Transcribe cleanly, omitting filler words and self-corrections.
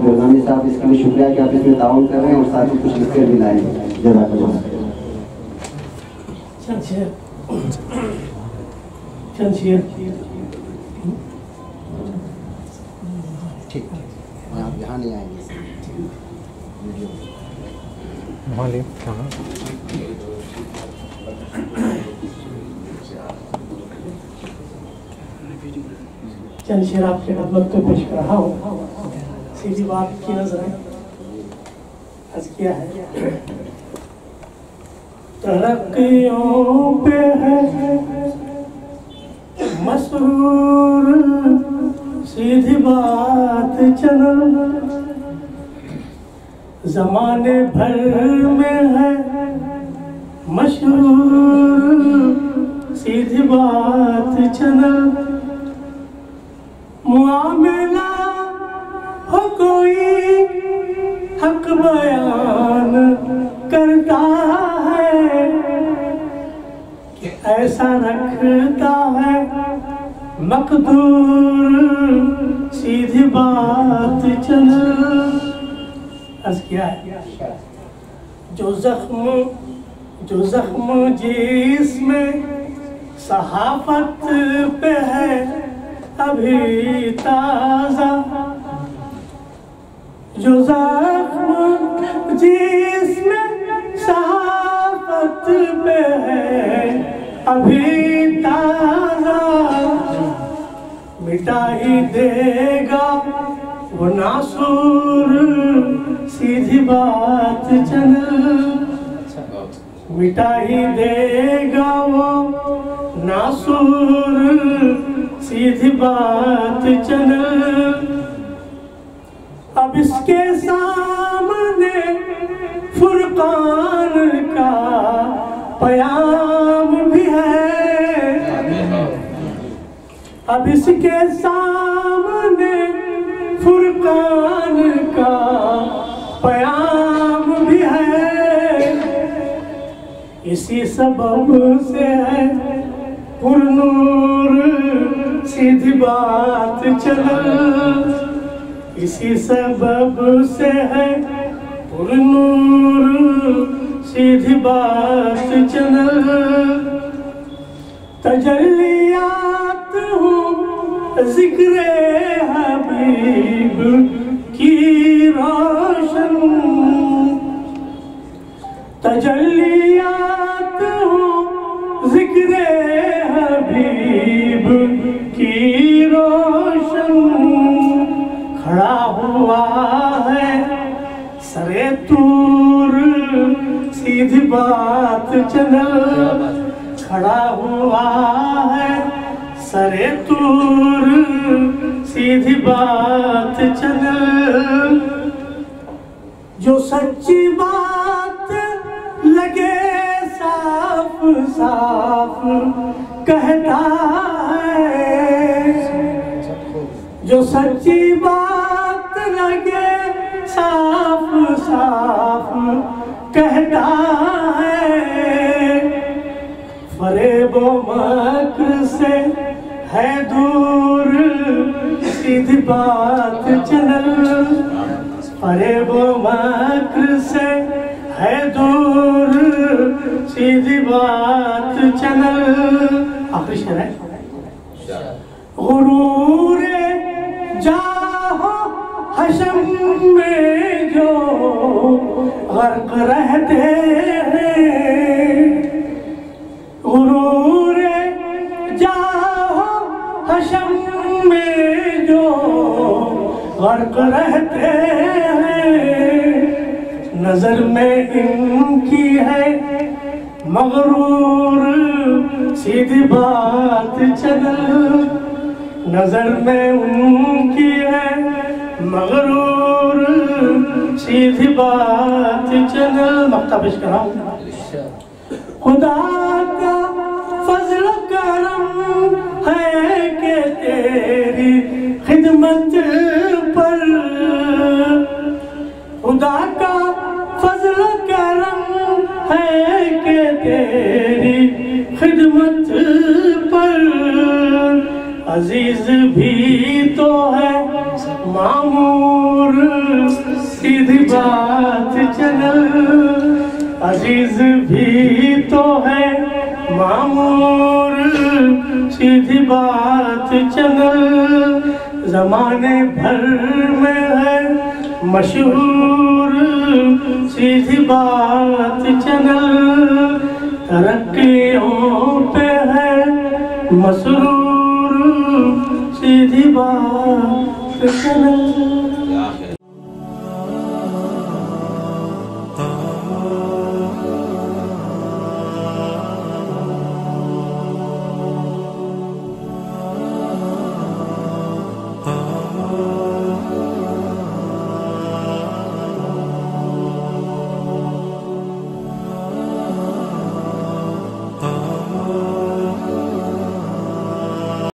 जो नामी साहब, इसके लिए शुक्रिया कि आप इसमें ताउन कर रहे हैं और साथ ही कुछ लिख कर भी लाए। जज़ाकल्लाह। ठीक, आप यहाँ नहीं आएंगे। चंद शेर आपके खिदमत में पेश कर रहा हूँ। सीधी बात की नजर अर्ज किया है। तरक्कियों पे है मसरूर, सीधी बात चैनल जमाने भर में है मशहूर, सीधी बात चैनल। मुआमला हो कोई हक बयान करता है कि ऐसा रखता है मकदूर, सीधी बात चल। अर्ज किया है जो जख्म जिसमें सहाफत पे है अभी ताजा, जो जख्म जिसमें सहाफत पे है अभी ताजा, मिटा ही देगा वो नासूर, सीधी बात चल। मिटा ही देगा वो नासूर, सीधी बात चल। अब इसके सामने फुरकान का पयाम भी है, अब इसके सामने फुरकान का पयाम भी है। इसी सबब से है पुरनूर, सीधी बात चल। इसी सबब से है पुरनूर, सीधी बात चल। तजल्लियात हूँ जिक्र हबीब की रोशन, तजल्लियात हूँ जिक्र हबीब की रोशन। खड़ा हुआ है सरे तूर, सीधी बात चल। खड़ा हुआ है सरे तूर, सीधी बात चल। जो सच्ची बात लगे साफ साफ कहता है, जो सच्ची बात लगे साफ साफ कहता है। फरेबो मक्र से है दूर, सीधी बात चल। फरेबो मक्र से है दूर, सीधी बात चल। आखिरी शेर है। गुरूरे जाहो हशम में जो गर्क रहते हैं, गुरूरे जाहो हशम में जो गर्क रहते हैं। नजर में इनकी है मगरूर, सीधी बात चल। नजर में उनकी है मगरूर, सीधी बात चल। मक्ता पेश कर रहा हूँ। खुदा का फजल करम है कि तेरी खिदमत पर, खुदा का फजल करम है कि तेरी खिदमत पर। अजीज भी तो है मामूर, सीधी बात चैनल अजीज भी तो है मामूर, सीधी बात चैनल जमाने भर में है मशहूर, सीधी बात चैनल तरक्कियों पे है मसरूर, सीधी बात चैनल।